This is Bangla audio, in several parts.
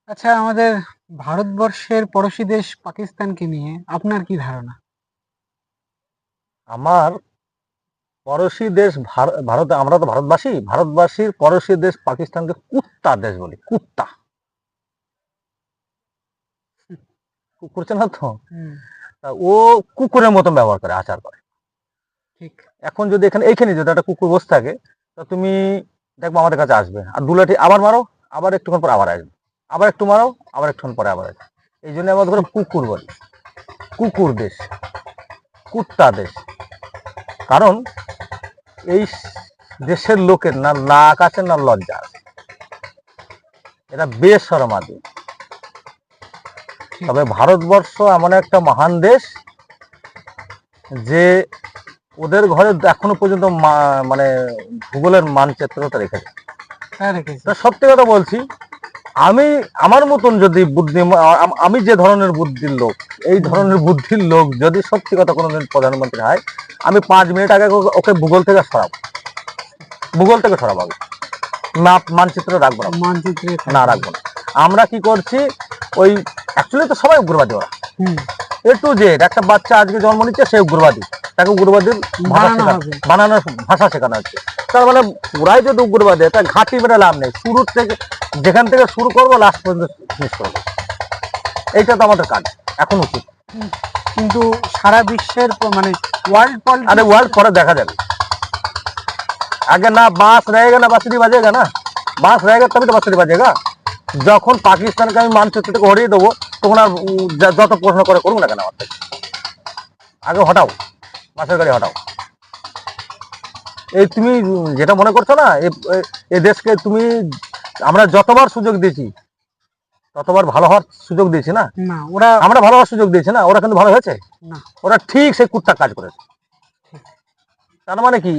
আচ্ছা, আমাদের ভারতবর্ষের পড়োশী দেশ পাকিস্তানকে নিয়ে আপনার কি ধারণা? আমার পড়োশী দেশ ভারত, আমরা তো ভারতবাসী, ভারতবাসীর পড়োশী দেশ পাকিস্তানকে কুত্তা দেশ বলি। কুত্তা, করছে না তো। হুম, তা ও কুকুরের মতন ব্যবহার করে, আচার করে। ঠিক। এখন যদি এইখানে যদি একটা কুকুর বসে থাকে, তা তুমি দেখবো আমাদের কাছে আসবে আর দুলাটি আবার মারো, আবার একটুক্ষণ পর আবার আসবে, আবার একটু মারো, আবার একটুক্ষণ পরে আবার আসবে। এই জন্য আমরা ধরো কুকুর বলি, কুকুর দেশ, কুত্তা দেশ। কারণ এই দেশের লোকের না নাক আছে না লজ্জা আছে, এরা বেশরম আদমি। ঠিক। তবে ভারতবর্ষ এমন একটা মহান দেশ যে ওদের ঘরে এখনো পর্যন্ত মানে ভূগোলের মানচিত্রটা রেখেছে। হ্যাঁ, রেখেছে। তা সত্যি কথা বলছি, আমি আমার মতন যদি বুদ্ধি, আমি যে ধরনের বুদ্ধির লোক, এই হুম, ধরনের বুদ্ধির লোক যদি সত্যি কথা কোনোদিন প্রধানমন্ত্রী হয়, আমি 5 মিনিট আগে ওকে ভূগোল থেকে সরাবো, ভূগোল থেকে সরাবো আগে। মানচিত্র রাখবো না, মানচিত্রে না থাকবে। রাখবো না। আমরা কি করছি, ওই অ্যাকচুয়ালি তো সবাই উগ্রবাদী ওরা, হুম, A to Z। একটা বাচ্চা আজকে জন্ম নিচ্ছে, সে উগ্রবাদী, তাকে উগ্রবাদীর ভাষা বানানো শেখানো, হবে। বানানোর ভাষা শেখানো হচ্ছে। তার মানে ওরাই যদি উগ্রবাদী, তা ঘাঁটি মেরে লাভ নেই, শুরু থেকে যেখান থেকে শুরু করবো লাস্ট পর্যন্ত শেষ করবো। এইটা তো আমাদের কাজ এখন উচিত। হুম, কিন্তু সারা বিশ্বের মানে ওয়ার্ল্ড আরে পলিটিক্স। ওয়ার্ল্ড পরে দেখা যাবে, আগে না बांस रहेगा ना बांसुरी बजेगा ना, बांस रहेगा तभी तो बांसुरी बजेगा। যখন পাকিস্তানকে আমি মানচিত্র থেকে হরিয়ে দেবো, তখন আর যত প্রশ্ন করে করুক না কেন আমার থেকে, আগে হটাও, বাসের গাড়ি হটাও। এই তুমি যেটা মনে করছো না, এই দেশকে তুমি, আমরা যতবার সুযোগ দিয়েছি ততবার ভালো হওয়ার সুযোগ দিয়েছি না, না, ওরা। আমরা ভালো হওয়ার সুযোগ দিয়েছি না, ওরা কিন্তু ভালো হয়েছে। না, ওরা ঠিক সেই কুত্তা কাজ করেছে। তার মানে কি,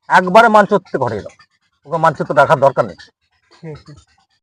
একবারে মানচিত্র থেকে হটিয়ে দাও, ওকে মানচিত্র রাখার দরকার নেই। ঠিক।